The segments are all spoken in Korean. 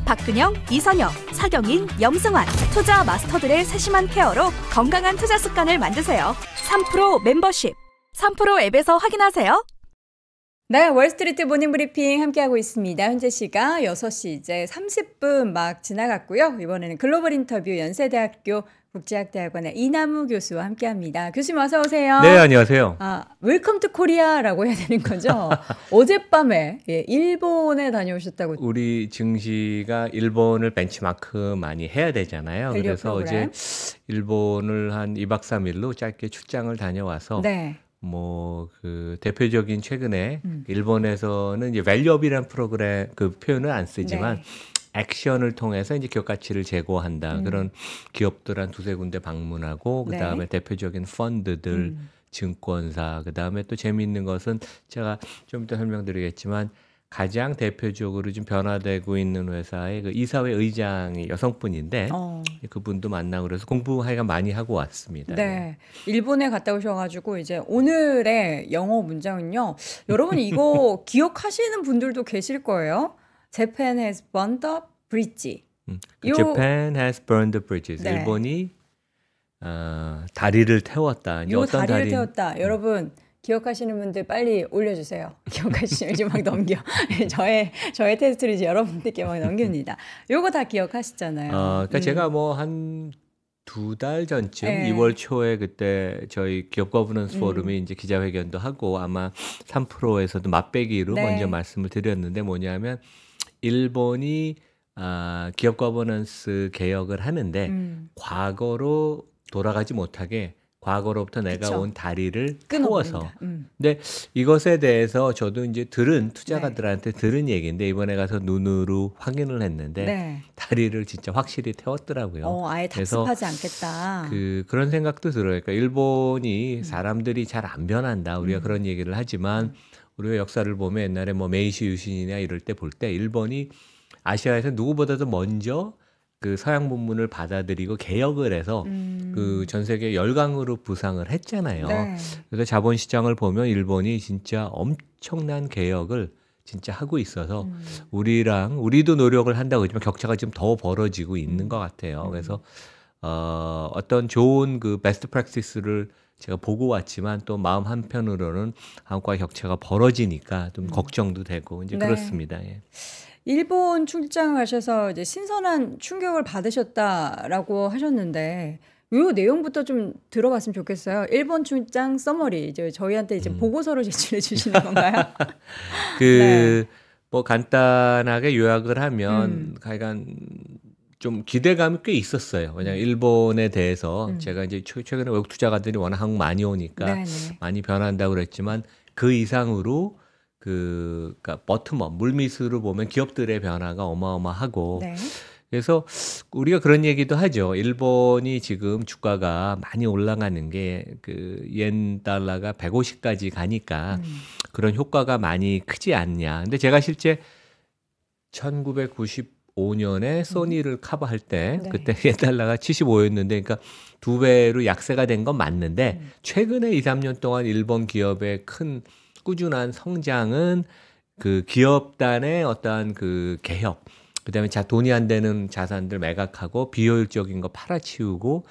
박근영, 이선영, 사경인, 염승환 투자 마스터들의 세심한 케어로 건강한 투자 습관을 만드세요. 3프로 멤버십 3프로 앱에서 확인하세요. 네, 월스트리트 모닝브리핑 함께하고 있습니다. 현재 시각 6시 이제 30분 막 지나갔고요. 이번에는 글로벌 인터뷰 연세대학교 국제학대학원의 이남우 교수와 함께합니다. 교수님 어서 오세요. 네, 안녕하세요. 웰컴 투 코리아라고 해야 되는 거죠? 어젯밤에 일본에 다녀오셨다고. 우리 증시가 일본을 벤치마크 많이 해야 되잖아요. 그래서 프로그램. 어제 일본을 한 2박 3일로 짧게 출장을 다녀와서 네. 그 대표적인 최근에 일본에서는 이제 밸류업이라는 프로그램 그 표현을 안 쓰지만 네. 액션을 통해서 이제 기업 가치를 제고한다. 그런 기업들 한 두세 군데 방문하고 그다음에 네. 대표적인 펀드들, 증권사, 그다음에 또 재미있는 것은 제가 좀 이따 설명드리겠지만 가장 대표적으로 좀 변화되고 있는 회사의 그 이사회 의장이 여성분인데 그분도 만나고 그래서 공부 하여간 많이 하고 왔습니다. 네. 일본에 갔다 오셔가지고 이제 오늘의 영어 문장은요. 여러분 이거 기억하시는 분들도 계실 거예요. Japan has burned the bridge. Japan has burned the bridges. 네. 일본이 다리를 태웠다. 이제 요 어떤 다리를 태웠다. 여러분 기억하시는 분들 빨리 올려주세요. 기억하시면 이제 막 넘겨. 저의 테스트를 이제 여러분들께 막 넘깁니다. 요거 다 기억하시잖아요. 그러니까 제가 뭐 한 2달 전쯤 네. 2월 초에 그때 저희 기업 거버넌스 포럼이 이제 기자회견도 하고 아마 3프로에서도 맛배기로 네. 먼저 말씀을 드렸는데 뭐냐면 일본이 기업 거버넌스 개혁을 하는데 과거로 돌아가지 못하게 과거로부터 내가 그쵸. 온 다리를 끊어버린다. 태워서 근데 이것에 대해서 저도 이제 투자가들한테 들은 얘기인데 이번에 가서 눈으로 확인을 했는데 네. 다리를 진짜 확실히 태웠더라고요. 아예 그래서 답습하지 않겠다. 그런 생각도 들어요. 그러니까 일본이 사람들이 잘 안 변한다. 우리가 그런 얘기를 하지만 우리가 역사를 보면 옛날에 뭐 메이시 유신이나 이럴 때 볼 때 일본이 아시아에서 누구보다도 먼저 그 서양 문문을 받아들이고 개혁을 해서 그 전 세계 열강으로 부상을 했잖아요. 네. 그래서 자본시장을 보면 일본이 진짜 엄청난 개혁을 진짜 하고 있어서 우리도 노력을 한다고 하지만 격차가 좀 더 벌어지고 있는 것 같아요. 그래서 어떤 좋은 그 베스트 프랙티스를 제가 보고 왔지만 또 마음 한편으로는 한국과 격차가 벌어지니까 좀 걱정도 되고 이제 네. 그렇습니다. 예. 일본 출장 가셔서 이제 신선한 충격을 받으셨다라고 하셨는데 요 내용부터 좀 들어봤으면 좋겠어요. 일본 출장 서머리 이제 저희한테 이제 보고서를 제출해 주시는 건가요? 네. 뭐 간단하게 요약을 하면 하여간 좀 기대감이 꽤 있었어요. 왜냐하면 일본에 대해서 제가 이제 최근에 외국 투자가들이 워낙 한국 많이 오니까 네네. 많이 변한다고 그랬지만 그 이상으로 그러니까 버텀업 물밑으로 보면 기업들의 변화가 어마어마하고 네. 그래서 우리가 그런 얘기도 하죠. 일본이 지금 주가가 많이 올라가는 게 그 yen 달러가 150까지 가니까 그런 효과가 많이 크지 않냐. 근데 제가 실제 1995년에 소니를 커버할 때 네. 그때 yen 달러가 75였는데 그러니까 2배로 약세가 된 건 맞는데 최근에 2, 3년 동안 일본 기업의 큰 꾸준한 성장은 그 기업단의 어떠한 그 개혁, 그다음에 돈이 안 되는 자산들 매각하고 비효율적인 거 팔아치우고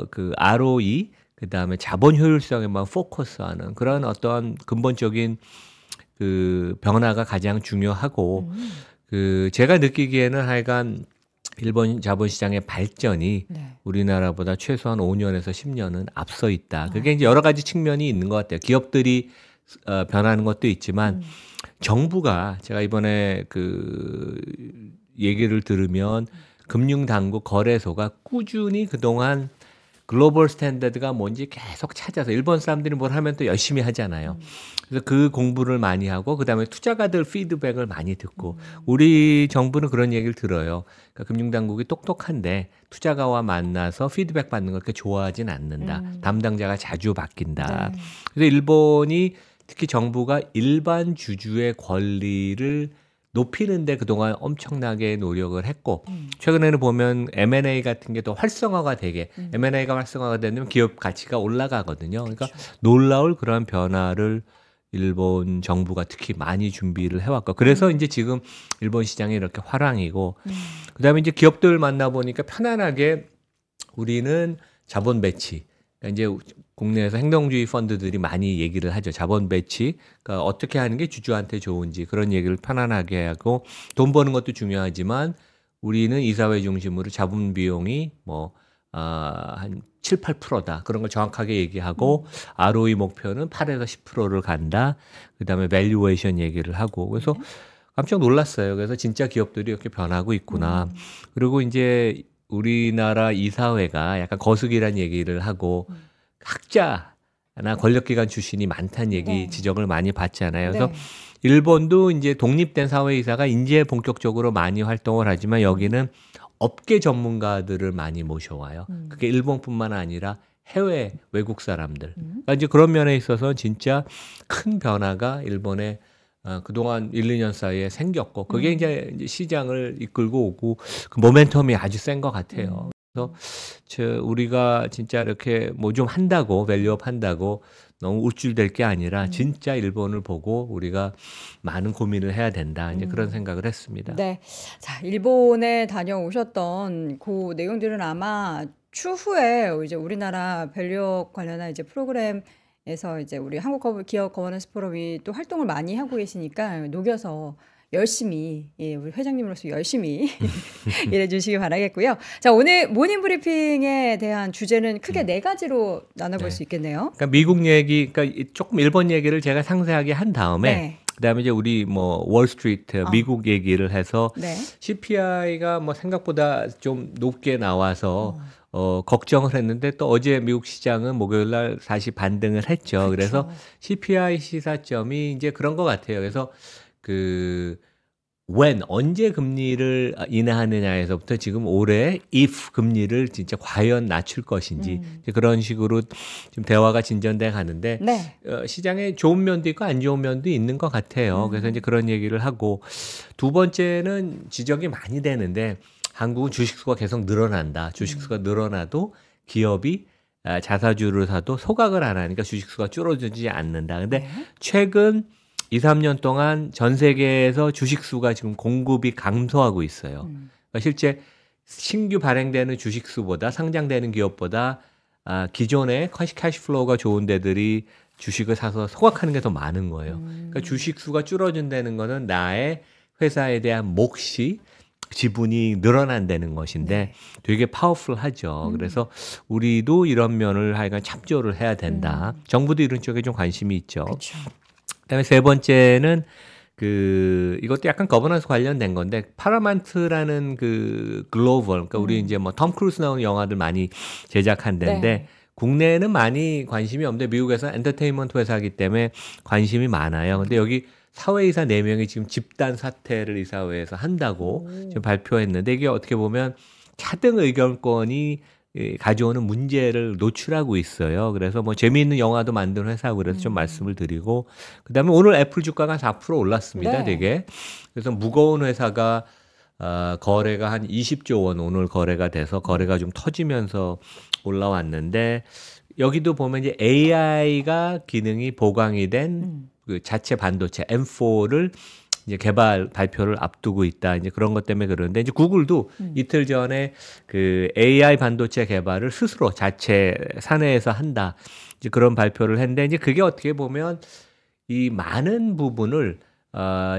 그 ROE, 그다음에 자본 효율성에만 포커스하는 그런 어떠한 근본적인 그 변화가 가장 중요하고 그 제가 느끼기에는 하여간 일본 자본시장의 발전이 네. 우리나라보다 최소한 5년에서 10년은 앞서 있다. 그게 이제 여러 가지 측면이 있는 것 같아요. 기업들이 변하는 것도 있지만 정부가 제가 이번에 그 얘기를 들으면 금융당국 거래소가 꾸준히 그동안 글로벌 스탠다드가 뭔지 계속 찾아서 일본 사람들이 뭘 하면 또 열심히 하잖아요. 그래서 그 공부를 많이 하고 그다음에 투자가들 피드백을 많이 듣고 우리 정부는 그런 얘기를 들어요. 그러니까 금융당국이 똑똑한데 투자가와 만나서 피드백 받는 걸 그렇게 좋아하진 않는다. 담당자가 자주 바뀐다. 네. 그래서 일본이 특히 정부가 일반 주주의 권리를 높이는데 그동안 엄청나게 노력을 했고 최근에는 보면 M&A 같은 게 더 활성화가 되게 M&A가 활성화가 되면 기업 가치가 올라가거든요. 그러니까 놀라울 그러한 변화를 일본 정부가 특히 많이 준비를 해왔고 그래서 이제 지금 일본 시장이 이렇게 화랑이고 그다음에 이제 기업들 만나보니까 편안하게 우리는 자본 배치 그러니까 이제 국내에서 행동주의 펀드들이 많이 얘기를 하죠. 자본 배치 그러니까 어떻게 하는 게 주주한테 좋은지 그런 얘기를 편안하게 하고 돈 버는 것도 중요하지만 우리는 이사회 중심으로 자본 비용이 뭐 한 7, 8%다. 그런 걸 정확하게 얘기하고 ROE 목표는 8에서 10%를 간다. 그다음에 밸류에이션 얘기를 하고 그래서 깜짝 놀랐어요. 그래서 진짜 기업들이 이렇게 변하고 있구나. 그리고 이제 우리나라 이사회가 약간 거수기란 얘기를 하고 학자나 권력기관 출신이 많다는 얘기 네. 지적을 많이 받잖아요. 그래서 네. 일본도 이제 독립된 사회이사가 이제 본격적으로 많이 활동을 하지만 여기는 업계 전문가들을 많이 모셔와요. 그게 일본뿐만 아니라 해외 외국 사람들. 그러니까 이제 그런 면에 있어서 진짜 큰 변화가 일본에 그동안 1, 2년 사이에 생겼고 그게 이제 시장을 이끌고 오고 그 모멘텀이 아주 센 것 같아요. 그래서 우리가 진짜 이렇게 뭐 좀 한다고 밸류업 한다고 너무 우쭐댈 게 아니라 진짜 일본을 보고 우리가 많은 고민을 해야 된다. 이제 그런 생각을 했습니다. 네. 자, 일본에 다녀오셨던 그 내용들은 아마 추후에 이제 우리나라 밸류업 관련한 이제 프로그램에서 이제 우리 한국 기업 거버넌스 포럼이 또 활동을 많이 하고 계시니까 녹여서 열심히 우리 회장님으로서 열심히 일해 주시기 바라겠고요. 자, 오늘 모닝 브리핑에 대한 주제는 크게 네 가지로 나눠볼 네. 수 있겠네요. 그러니까 미국 얘기, 그러니까 조금 일본 얘기를 제가 상세하게 한 다음에 네. 그다음에 이제 우리 뭐 월스트리트 미국 얘기를 해서 네. CPI가 뭐 생각보다 좀 높게 나와서 걱정을 했는데 또 어제 미국 시장은 목요일 날 다시 반등을 했죠. 그래서 CPI 시사점이 이제 그런 것 같아요. 그래서 언제 금리를 인하하느냐에서부터 지금 올해 if 금리를 진짜 과연 낮출 것인지 이제 그런 식으로 지금 대화가 진전돼 가는데 네. 시장에 좋은 면도 있고 안 좋은 면도 있는 것 같아요. 그래서 이제 그런 얘기를 하고 두 번째는 지적이 많이 되는데 한국은 주식수가 계속 늘어난다. 주식수가 늘어나도 기업이 자사주를 사도 소각을 안 하니까 주식수가 줄어들지 않는다. 근데 최근 2, 3년 동안 전 세계에서 주식수가 지금 공급이 감소하고 있어요. 그러니까 실제 신규 발행되는 주식수보다 상장되는 기업보다 기존의 캐시플로우가 좋은 데들이 주식을 사서 소각하는 게 더 많은 거예요. 그러니까 주식수가 줄어든다는 거는 나의 회사에 대한 몫이 지분이 늘어난다는 것인데 되게 파워풀하죠. 그래서 우리도 이런 면을 하여간 참조를 해야 된다. 정부도 이런 쪽에 좀 관심이 있죠. 그렇죠. 그다음에 세 번째는 이것도 약간 거버넌스 관련된 건데 파라마운트라는 글로벌 그러니까 우리 이제 뭐 톰 크루즈 나오는 영화들 많이 제작한 데인데 네. 국내에는 많이 관심이 없는데 미국에서 엔터테인먼트 회사이기 때문에 관심이 많아요. 근데 여기 사회이사 4명이 지금 집단 사퇴를 이사회에서 한다고 지금 발표했는데 이게 어떻게 보면 차등 의견권이 가져오는 문제를 노출하고 있어요. 그래서 뭐 재미있는 영화도 만든 회사고 그래서 좀 말씀을 드리고 그다음에 오늘 애플 주가가 4% 올랐습니다. 네. 되게. 그래서 무거운 회사가 거래가 한 20조 원 오늘 거래가 돼서 거래가 좀 터지면서 올라왔는데 여기도 보면 이제 AI가 기능이 보강이 된 자체 반도체 M4를 이제 개발 발표를 앞두고 있다. 이제 그런 것 때문에 그러는데 이제 구글도 이틀 전에 AI 반도체 개발을 스스로 자체 사내에서 한다. 이제 그런 발표를 했는데 이제 그게 어떻게 보면 이 많은 부분을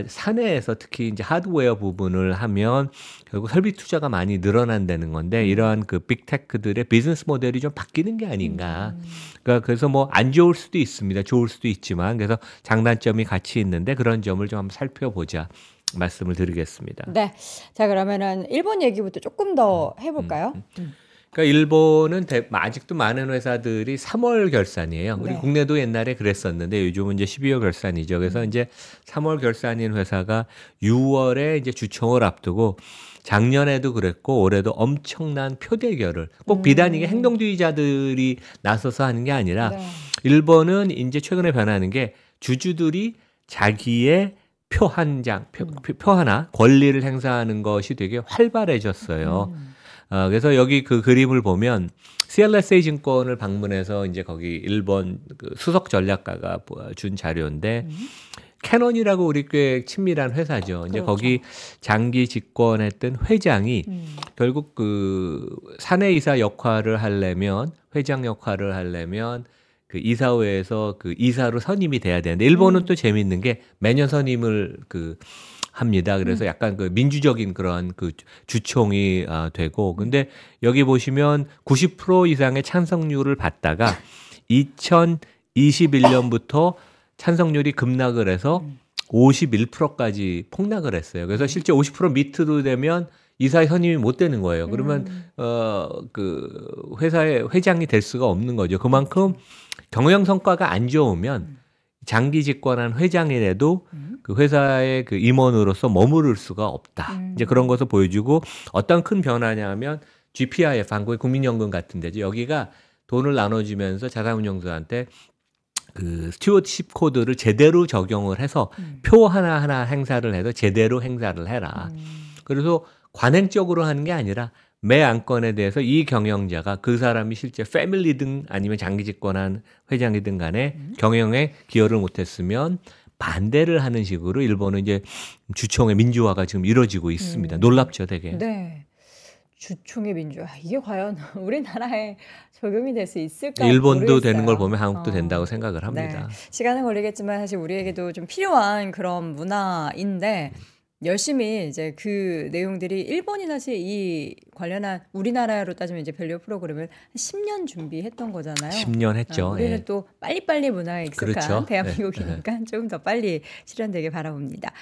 사내에서 특히 이제 하드웨어 부분을 하면 결국 설비 투자가 많이 늘어난다는 건데 이러한 빅테크들의 비즈니스 모델이 좀 바뀌는 게 아닌가. 그러니까 그래서 뭐 안 좋을 수도 있습니다. 좋을 수도 있지만 그래서 장단점이 같이 있는데 그런 점을 좀 한번 살펴보자 말씀을 드리겠습니다. 네. 자, 그러면은 일본 얘기부터 조금 더 해볼까요? 그러니까 일본은 아직도 많은 회사들이 3월 결산이에요. 우리 네. 국내도 옛날에 그랬었는데 요즘은 이제 12월 결산이죠. 그래서 이제 3월 결산인 회사가 6월에 이제 주총을 앞두고 작년에도 그랬고 올해도 엄청난 표대결을 꼭 비단 이게 행동주의자들이 나서서 하는 게 아니라 네. 일본은 이제 최근에 변하는 게 주주들이 자기의 표 한 장, 표 하나 권리를 행사하는 것이 되게 활발해졌어요. 그래서 여기 그 그림을 보면 CLSA 증권을 방문해서 이제 거기 일본 그 수석 전략가가 준 자료인데 캐논이라고 우리 꽤 친밀한 회사죠. 이제 그렇죠. 거기 장기 집권했던 회장이 결국 그 사내이사 역할을 하려면 회장 역할을 하려면 그 이사회에서 그 이사로 선임이 돼야 되는데 일본은 또 재밌는 게 매년 선임을 그 합니다. 그래서 약간 그 민주적인 그런 그 주총이 되고 근데 여기 보시면 90% 이상의 찬성률을 받다가 2021년부터 찬성률이 급락을 해서 51%까지 폭락을 했어요. 그래서 실제 50% 밑으로 되면 이사의 선임이 못 되는 거예요. 그러면 그 회사의 회장이 될 수가 없는 거죠. 그만큼 경영 성과가 안 좋으면 장기 집권한 회장이라도 그 회사의 그 임원으로서 머무를 수가 없다. 이제 그런 것을 보여주고 어떤 큰 변화냐면 GPIF 한국의 국민연금 같은 데죠. 여기가 돈을 나눠주면서 자산운용사한테 그 스튜어드십 코드를 제대로 적용을 해서 표 하나하나 행사를 해서 제대로 행사를 해라. 그래서 관행적으로 하는 게 아니라 매 안건에 대해서 이 경영자가 그 사람이 실제 패밀리든 아니면 장기 집권한 회장이든 간에 경영에 기여를 못했으면 반대를 하는 식으로 일본은 이제 주총의 민주화가 지금 이루어지고 있습니다. 놀랍죠, 되게. 네. 주총의 민주화. 이게 과연 우리나라에 적용이 될 수 있을까 일본도 모르겠어요. 되는 걸 보면 한국도 된다고 생각을 합니다. 네. 시간은 걸리겠지만 사실 우리에게도 좀 필요한 그런 문화인데 열심히 이제 그 내용들이 일본이 사실 이 관련한 우리나라로 따지면 이제 밸류 프로그램을 한 10년 준비했던 거잖아요. 10년 했죠. 우리는 예. 또 빨리빨리 문화에 익숙한 그렇죠. 대한민국이니까 조금 더 빨리 실현되길 바라봅니다.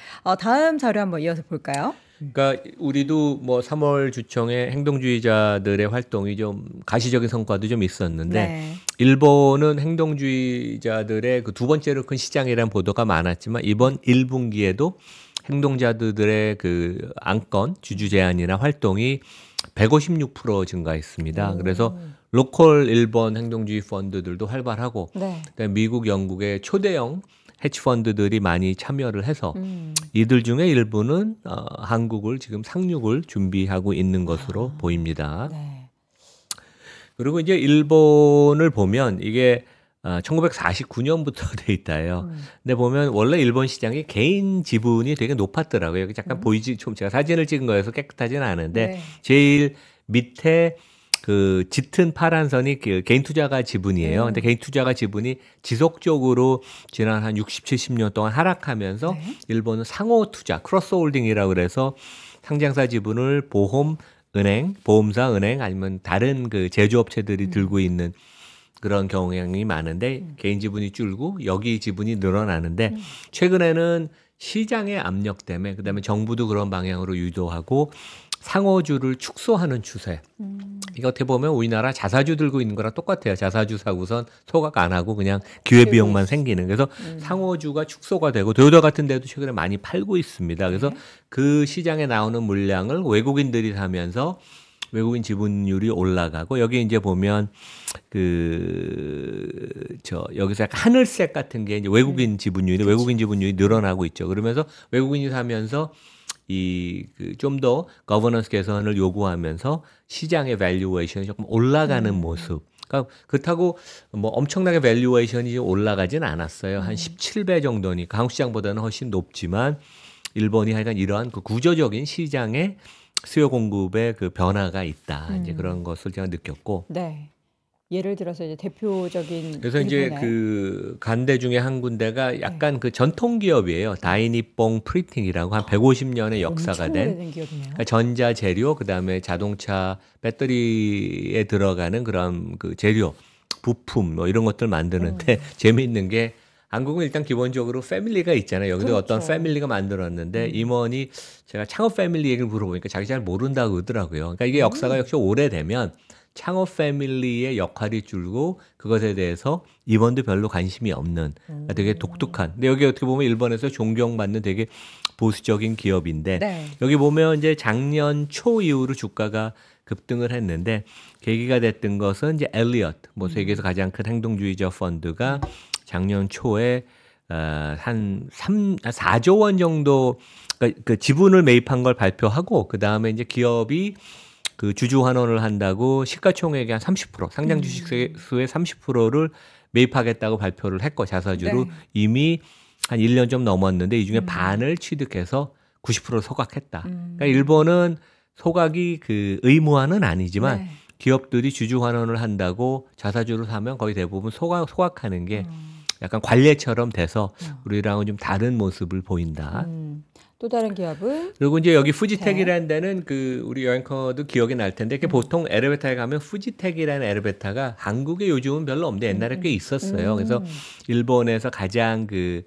다음 자료 한번 이어서 볼까요? 그러니까 우리도 뭐 3월 주총에 행동주의자들의 활동이 좀 가시적인 성과도 좀 있었는데 네. 일본은 행동주의자들의 그 두 번째로 큰 시장이라는 보도가 많았지만 이번 1분기에도 행동자들의 그 안건, 주주 제안이나 활동이 156% 증가했습니다. 그래서 로컬 일본 행동주의 펀드들도 활발하고 네. 그다음에 미국, 영국의 초대형 해치 펀드들이 많이 참여를 해서 이들 중에 일부는 한국을 지금 상륙을 준비하고 있는 것으로 보입니다. 네. 그리고 이제 일본을 보면 이게 1949년부터 돼 있다요. 근데 보면 원래 일본 시장이 개인 지분이 되게 높았더라고요. 여기 잠깐 보이지 좀 제가 사진을 찍은 거여서 깨끗하지는 않은데 네. 제일 밑에 그 짙은 파란 선이 그 개인 투자가 지분이에요. 근데 개인 투자가 지분이 지속적으로 지난 한 60, 70년 동안 하락하면서 네. 일본은 상호 투자, 크로스 홀딩이라고 그래서 상장사 지분을 보험, 은행, 보험사, 은행 아니면 다른 그 제조업체들이 들고 있는 그런 경향이 많은데 개인 지분이 줄고 여기 지분이 늘어나는데 최근에는 시장의 압력 때문에 그다음에 정부도 그런 방향으로 유도하고 상호주를 축소하는 추세. 이거 어떻게 보면 우리나라 자사주 들고 있는 거랑 똑같아요. 자사주 사고선 소각 안 하고 그냥 기회비용만 생기는. 그래서 상호주가 축소가 되고 도요타 같은 데도 최근에 많이 팔고 있습니다. 그래서 그 시장에 나오는 물량을 외국인들이 사면서 외국인 지분율이 올라가고 여기 이제 보면 여기서 약간 하늘색 같은 게 이제 외국인 지분율이 외국인 지분율이 늘어나고 있죠. 그러면서 외국인이 사면서 좀 더 거버넌스 개선을 요구하면서 시장의 밸류에이션이 조금 올라가는 모습. 그러니까 그렇다고 뭐 엄청나게 밸류에이션이 올라가진 않았어요. 한 17배 정도니까 한국 시장보다는 훨씬 높지만 일본이 하여간 이러한 그 구조적인 시장의 수요 공급의 그 변화가 있다. 이제 그런 것을 제가 느꼈고. 네. 예를 들어서 이제 대표적인 그래서 이제 일본의 그 간대 중에 한 군데가 약간 그 전통 기업이에요. 다이니뽕 프린팅이라고 한 150년의 역사가 된 오래된 기업이네요. 그러니까 전자 재료 그다음에 자동차 배터리에 들어가는 그런 그 재료 부품 뭐 이런 것들 만드는데 재미있는 게 한국은 일단 기본적으로 패밀리가 있잖아요. 여기도 그렇죠. 어떤 패밀리가 만들었는데 임원이 제가 창업 패밀리 얘기를 물어보니까 자기 잘 모른다고 그러더라고요. 그러니까 이게 역사가 역시 오래되면 창업 패밀리의 역할이 줄고 그것에 대해서 임원도 별로 관심이 없는 되게 독특한. 근데 여기 어떻게 보면 일본에서 존경받는 되게 보수적인 기업인데 네. 여기 보면 이제 작년 초 이후로 주가가 급등을 했는데 계기가 됐던 것은 이제 엘리엇, 뭐 세계에서 가장 큰 행동주의자 펀드가 작년 초에 한 4조 원 정도 그 지분을 매입한 걸 발표하고 그 다음에 이제 기업이 그 주주 환원을 한다고 시가총액의 한 30% 상장 주식수의 30%를 매입하겠다고 발표를 했고 자사주로 네. 이미 한 1년 좀 넘었는데 이 중에 반을 취득해서 90%를 소각했다. 그러니까 일본은 소각이 그 의무화는 아니지만 네. 기업들이 주주 환원을 한다고 자사주를 사면 거의 대부분 소각하는 게 약간 관례처럼 돼서 우리랑은 좀 다른 모습을 보인다. 또 다른 기업은 그리고 이제 여기 후지텍이라는 데는 그 우리 여행커도 기억이 날 텐데 이게 보통 엘리베이터에 가면 후지텍이라는 엘리베이터가 한국에 요즘은 별로 없는데 옛날에 꽤 있었어요. 그래서 일본에서 가장 그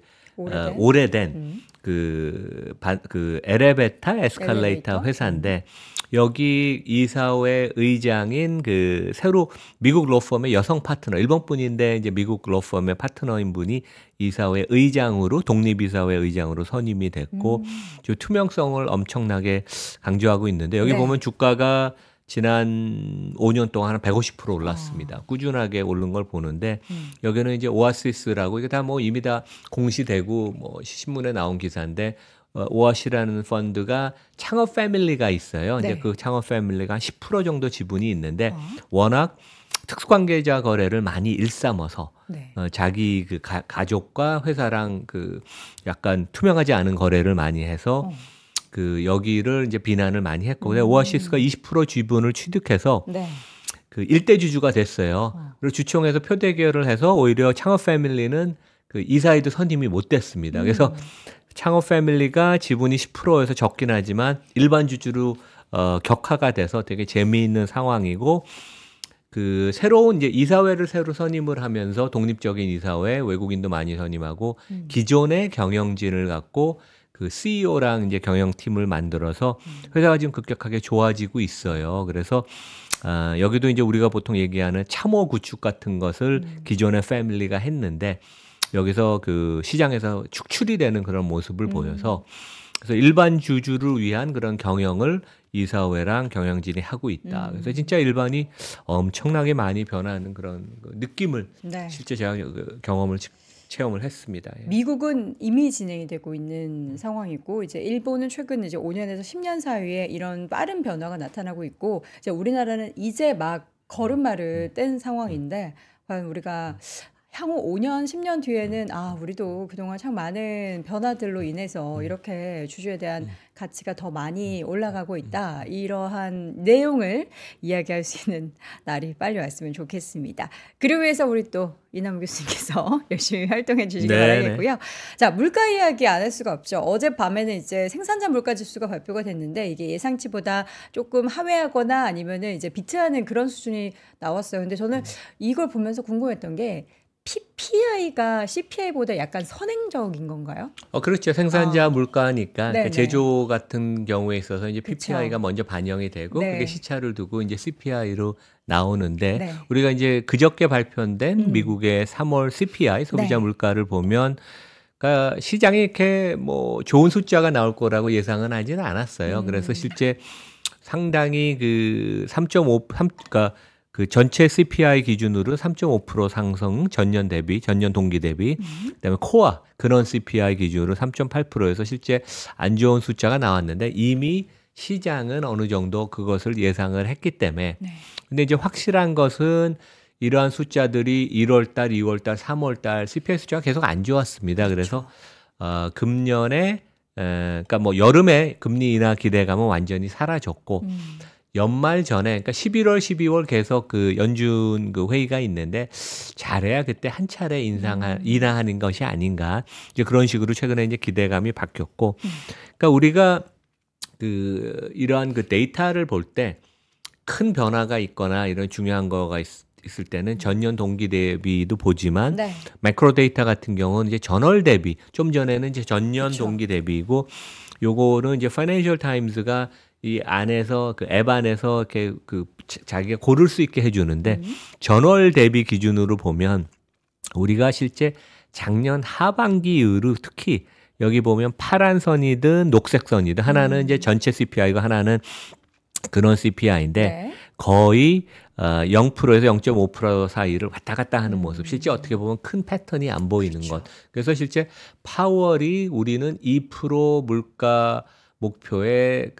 오래된 그 엘리베이터 에스컬레이터 회사인데 여기 이사회 의장인 그 새로 미국 로펌의 여성 파트너, 일본 분인데 이제 미국 로펌의 파트너인 분이 이사회 의장으로 독립이사회 의장으로 선임이 됐고 저 투명성을 엄청나게 강조하고 있는데 여기 네. 보면 주가가 지난 5년 동안 한 150% 올랐습니다. 꾸준하게 오른 걸 보는데 여기는 이제 오아시스라고 이게 다 뭐 이미 다 공시되고 뭐 신문에 나온 기사인데 오아시라는 펀드가 창업 패밀리가 있어요. 네. 이제 그 창업 패밀리가 한 10% 정도 지분이 있는데 워낙 특수관계자 거래를 많이 일삼아서 네. 자기 그 가족과 회사랑 그 약간 투명하지 않은 거래를 많이 해서 그 여기를 이제 비난을 많이 했고 오아시스가 20% 지분을 취득해서 네. 그 일대 주주가 됐어요. 그리고 주총에서 표대결을 해서 오히려 창업 패밀리는 그 이사회도 선임이 못 됐습니다. 그래서 창업 패밀리가 지분이 10%에서 적긴 하지만 일반 주주로 격하가 돼서 되게 재미있는 상황이고 그 새로운 이제 이사회를 새로 선임을 하면서 독립적인 이사회 외국인도 많이 선임하고 기존의 경영진을 갖고 그 CEO랑 이제 경영팀을 만들어서 회사가 지금 급격하게 좋아지고 있어요. 그래서 여기도 이제 우리가 보통 얘기하는 참호 구축 같은 것을 기존의 패밀리가 했는데 여기서 그 시장에서 축출이 되는 그런 모습을 보여서 그래서 일반 주주를 위한 그런 경영을 이사회랑 경영진이 하고 있다. 그래서 진짜 일반이 엄청나게 많이 변하는 그런 느낌을 네. 실제 제가 경험을 체험을 했습니다. 예. 미국은 이미 진행이 되고 있는 상황이고 이제 일본은 최근 이제 5년에서 10년 사이에 이런 빠른 변화가 나타나고 있고 이제 우리나라는 이제 막 걸음마를 뗀 상황인데 과연 우리가 향후 5년, 10년 뒤에는 우리도 그동안 참 많은 변화들로 인해서 이렇게 주주에 대한 가치가 더 많이 올라가고 있다. 이러한 내용을 이야기할 수 있는 날이 빨리 왔으면 좋겠습니다. 그러기 위해서 우리 또 이남우 교수님께서 열심히 활동해 주시기 바라겠고요. 자, 물가 이야기 안 할 수가 없죠. 어젯밤에는 이제 생산자 물가 지수가 발표가 됐는데 이게 예상치보다 조금 하회하거나 아니면은 이제 비트하는 그런 수준이 나왔어요. 근데 저는 이걸 보면서 궁금했던 게 PPI가 CPI보다 약간 선행적인 건가요? 그렇죠. 생산자 물가니까 그러니까 네네. 제조 같은 경우에 있어서 이제 PPI가 그쵸. 먼저 반영이 되고 네. 그게 시차를 두고 이제 CPI로 나오는데 네. 우리가 이제 그저께 발표된 미국의 3월 CPI 소비자 네. 물가를 물가를 보면 그러니까 시장이 이렇게 뭐 좋은 숫자가 나올 거라고 예상은 하지는 않았어요. 그래서 실제 상당히 그 3.5 그러니까 그 전체 CPI 기준으로 3.5% 상승 전년 동기 대비 그다음에 코아 근원 CPI 기준으로 3.8%에서 실제 안 좋은 숫자가 나왔는데 이미 시장은 어느 정도 그것을 예상을 했기 때문에 근데 이제 확실한 것은 이러한 숫자들이 1월 달, 2월 달, 3월 달 CPI 숫자가 계속 안 좋았습니다. 그래서 금년에 그러니까 뭐 여름에 금리 인하 기대감은 완전히 사라졌고 연말 전에 그러니까 11월, 12월 계속 그 연준 그 회의가 있는데 잘해야 그때 한 차례 인하하는 것이 아닌가 이제 그런 식으로 최근에 이제 기대감이 바뀌었고 그러니까 우리가 그 이러한 그 데이터를 볼 때 큰 변화가 있거나 이런 중요한 거가 있을 때는 전년 동기 대비도 보지만 네. 매크로 데이터 같은 경우는 이제 전월 대비 좀 전에는 이제 전년 그쵸. 동기 대비이고 요거는 이제 파이낸셜 타임스가 이 안에서 그 앱 안에서 이렇게 그 자기가 고를 수 있게 해주는데 전월 대비 기준으로 보면 우리가 실제 작년 하반기 이후로 특히 여기 보면 파란 선이든 녹색 선이든 하나는 이제 전체 CPI고 하나는 근원 CPI인데 네. 거의 0%에서 0.5% 사이를 왔다 갔다 하는 모습. 실제 어떻게 보면 큰 패턴이 안 보이는 것. 그래서 실제 파월이 우리는 2% 물가 목표에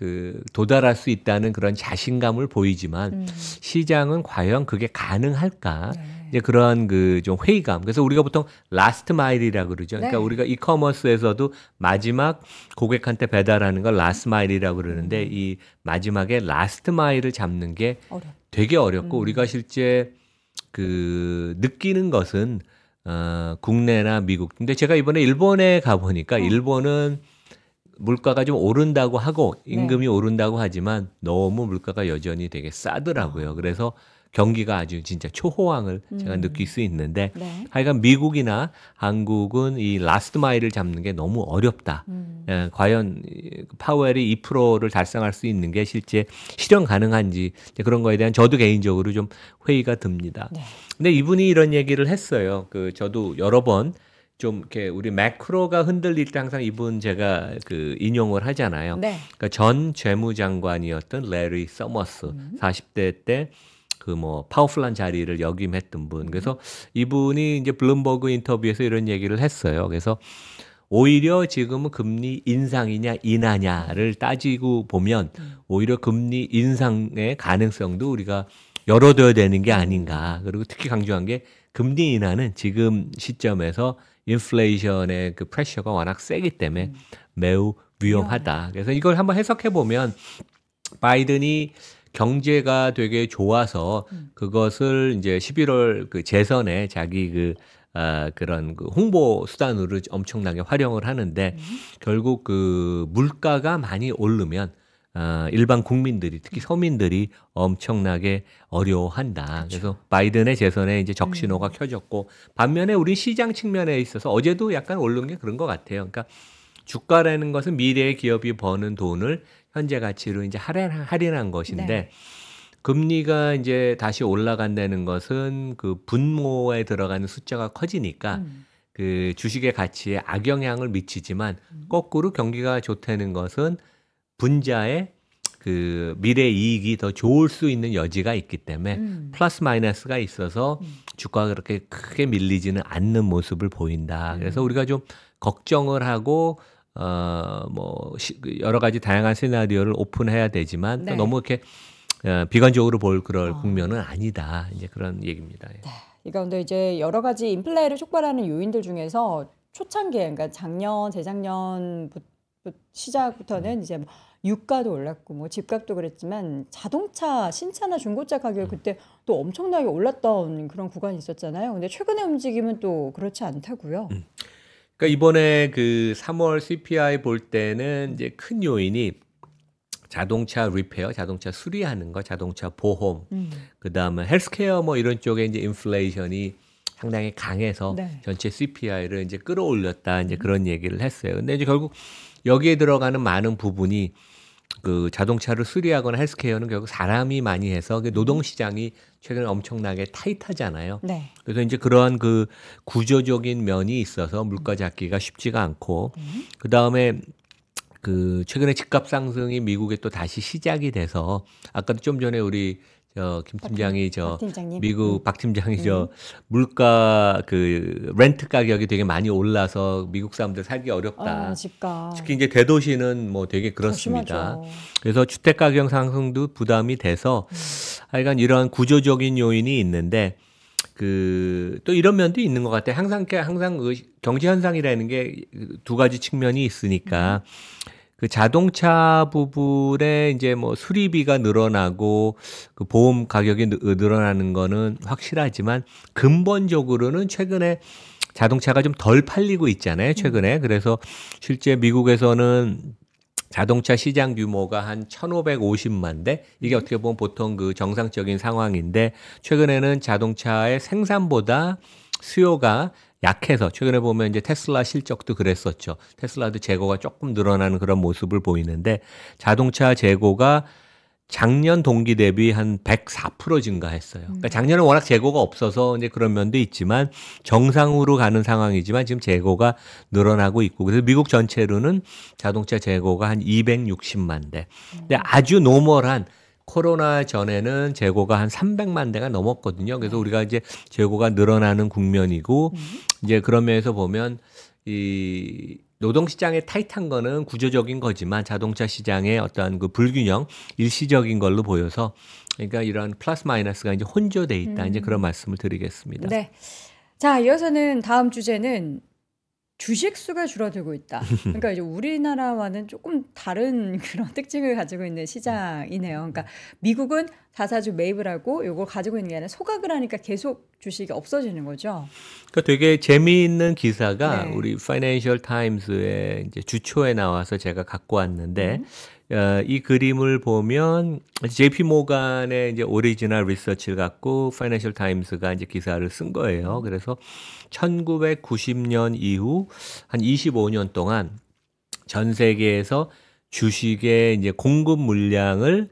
도달할 수 있다는 그런 자신감을 보이지만 시장은 과연 그게 가능할까? 네. 이제 그런 좀 회의감. 그래서 우리가 보통 라스트 마일이라고 그러죠. 그러니까 네. 우리가 이커머스에서도 마지막 고객한테 배달하는 걸 라스트 마일이라고 그러는데 이 마지막에 라스트 마일을 잡는 게 되게 어렵고 우리가 실제 느끼는 것은 국내나 미국. 근데 제가 이번에 일본에 가보니까 일본은 물가가 좀 오른다고 하고 임금이 오른다고 하지만 너무 물가가 여전히 되게 싸더라고요. 그래서 경기가 아주 진짜 초호황을 제가 느낄 수 있는데 네. 하여간 미국이나 한국은 이 라스트 마일을 잡는 게 너무 어렵다. 과연 파웰이 2%를 달성할 수 있는 게 실제 실현 가능한지 그런 거에 대한 저도 개인적으로 좀 회의가 듭니다. 네. 근데 이분이 이런 얘기를 했어요. 저도 여러 번 좀 이렇게 우리 매크로가 흔들릴 때 항상 이분 제가 인용을 하잖아요. 네. 그러니까 전 재무장관이었던 레리 서머스 40대 때 파워풀한 자리를 역임했던 분. 그래서 이분이 이제 블룸버그 인터뷰에서 이런 얘기를 했어요. 그래서 오히려 지금은 금리 인상이냐 인하냐를 따지고 보면 오히려 금리 인상의 가능성도 우리가 열어둬야 되는 게 아닌가. 그리고 특히 강조한 게 금리 인하는 지금 시점에서 인플레이션의 프레셔가 워낙 세기 때문에 매우 위험하다. 그래서 이걸 한번 해석해 보면 바이든이 경제가 되게 좋아서 그것을 이제 11월 재선에 자기 그런 홍보 수단으로 엄청나게 활용을 하는데 결국 물가가 많이 오르면 일반 국민들이 특히 서민들이 엄청나게 어려워한다. 그렇죠. 그래서 바이든의 재선에 이제 적신호가 켜졌고 반면에 우리 시장 측면에 있어서 어제도 약간 오른 게 그런 것 같아요. 그러니까 주가라는 것은 미래의 기업이 버는 돈을 현재 가치로 이제 할인한 것인데 네. 금리가 이제 다시 올라간다는 것은 분모에 들어가는 숫자가 커지니까 주식의 가치에 악영향을 미치지만 거꾸로 경기가 좋다는 것은 분자의 미래 이익이 더 좋을 수 있는 여지가 있기 때문에 플러스 마이너스가 있어서 주가가 그렇게 크게 밀리지는 않는 모습을 보인다. 그래서 우리가 좀 걱정을 하고 여러 가지 다양한 시나리오를 오픈해야 되지만 또 너무 이렇게 비관적으로 볼 그럴 국면은 아니다. 이제 그런 얘기입니다. 예. 네. 이 가운데 이제 여러 가지 인플레를 촉발하는 요인들 중에서 초창기에 그러니까 작년, 재작년 시작부터는 이제 유가도 올랐고 집값도 그랬지만 자동차 신차나 중고차 가격이 그때 또 엄청나게 올랐던 그런 구간이 있었잖아요. 근데 최근의 움직임은 또 그렇지 않다고요. 그러니까 이번에 3월 CPI 볼 때는 이제 큰 요인이 자동차 리페어, 자동차 수리하는 거, 자동차 보험, 그다음에 헬스케어 이런 쪽에 이제 인플레이션이 상당히 강해서 전체 CPI를 이제 끌어올렸다 이제 그런 얘기를 했어요. 근데 이제 결국 여기에 들어가는 많은 부분이 자동차를 수리하거나 헬스케어는 결국 사람이 많이 해서 노동 시장이 최근에 엄청나게 타이트하잖아요. 네. 그래서 이제 그러한 구조적인 면이 있어서 물가 잡기가 쉽지가 않고 그다음에 최근에 집값 상승이 미국에 또 다시 시작이 돼서 아까도 좀 전에 우리 김 팀장이 미국 박 팀장이 물가 렌트 가격이 되게 많이 올라서 미국 사람들 살기 어렵다. 집값. 특히 이제 대도시는 되게 그렇습니다. 그래서 주택 가격 상승도 부담이 돼서 하여간 이러한 구조적인 요인이 있는데 또 이런 면도 있는 것 같아요. 항상 경제 현상이라는 게 두 가지 측면이 있으니까 자동차 부분에 이제 수리비가 늘어나고 보험 가격이 늘어나는 거는 확실하지만 근본적으로는 최근에 자동차가 좀 덜 팔리고 있잖아요. 최근에. 그래서 실제 미국에서는 자동차 시장 규모가 한 1,550만 대. 이게 어떻게 보면 보통 정상적인 상황인데 최근에는 자동차의 생산보다 수요가 약해서 최근에 보면 이제 테슬라 실적도 그랬었죠. 테슬라도 재고가 조금 늘어나는 그런 모습을 보이는데 자동차 재고가 작년 동기 대비 한 104% 증가했어요. 그러니까 작년에 워낙 재고가 없어서 이제 그런 면도 있지만 정상으로 가는 상황이지만 지금 재고가 늘어나고 있고 그래서 미국 전체로는 자동차 재고가 한 260만 대. 근데 아주 노멀한 코로나 전에는 재고가 한 300만 대가 넘었거든요. 그래서 우리가 이제 재고가 늘어나는 국면이고 이제 그런 면에서 보면 노동 시장에 타이트한 거는 구조적인 거지만 자동차 시장의 어떤 그 불균형 일시적인 걸로 보여서 그러니까 이런 플러스 마이너스가 이제 혼조돼 있다. 이제 그런 말씀을 드리겠습니다. 네. 자, 이어서는 다음 주제는 주식 수가 줄어들고 있다. 그러니까 이제 우리나라와는 조금 다른 그런 특징을 가지고 있는 시장이네요. 그러니까 미국은 자사주 매입을 하고 이걸 가지고 있는 게 아니라 소각을 하니까 계속 주식이 없어지는 거죠. 그러니까 되게 재미있는 기사가 네. 우리 파이낸셜 타임스의 이제 주초에 나와서 제가 갖고 왔는데 이 그림을 보면 JP 모간의 이제 오리지널 리서치를 갖고 파이낸셜 타임스가 이제 기사를 쓴 거예요. 그래서 1990년 이후 한 25년 동안 전 세계에서 주식의 이제 공급 물량을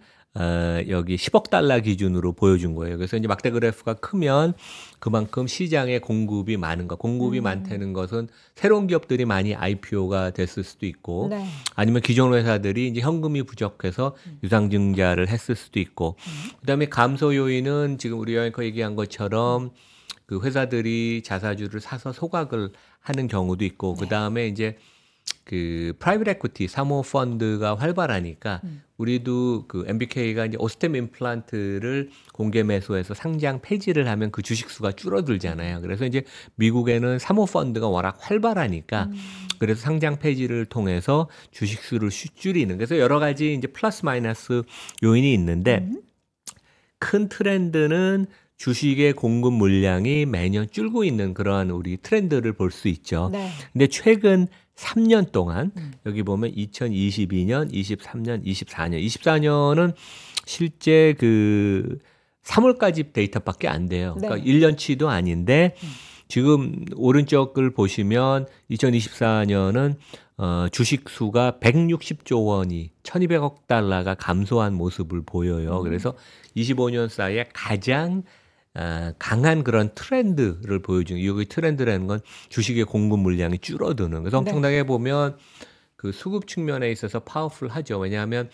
여기 10억 달러 기준으로 보여준 거예요. 그래서 이제 막대 그래프가 크면 그만큼 시장에 공급이 많은 거. 공급이 많다는 것은 새로운 기업들이 많이 IPO가 됐을 수도 있고 네. 아니면 기존 회사들이 이제 현금이 부족해서 유상증자를 했을 수도 있고 그다음에 감소 요인은 지금 우리 앵커 얘기한 것처럼 그 회사들이 자사주를 사서 소각을 하는 경우도 있고 그다음에 이제 그 프라이빗 에퀴티 사모 펀드가 활발하니까 우리도 그 MBK가 이제 오스템 임플란트를 공개 매수해서 상장 폐지를 하면 그 주식 수가 줄어들잖아요. 그래서 이제 미국에는 사모 펀드가 워낙 활발하니까 그래서 상장 폐지를 통해서 주식 수를 줄이는 그래서 여러 가지 이제 플러스 마이너스 요인이 있는데 큰 트렌드는 주식의 공급 물량이 매년 줄고 있는 그러한 우리 트렌드를 볼 수 있죠. 네. 근데 최근 3년 동안 여기 보면 2022년, 23년, 24년, 24년은 실제 그 3월까지 데이터밖에 안 돼요. 네. 그러니까 1년치도 아닌데 지금 오른쪽을 보시면 2024년은 주식 수가 160조 원이 1,200억 달러가 감소한 모습을 보여요. 그래서 25년 사이에 가장 강한 그런 트렌드를 보여주는 이 트렌드라는 건 주식의 공급 물량이 줄어드는 그래서 엄청나게 보면 그 수급 측면에 있어서 파워풀하죠. 왜냐하면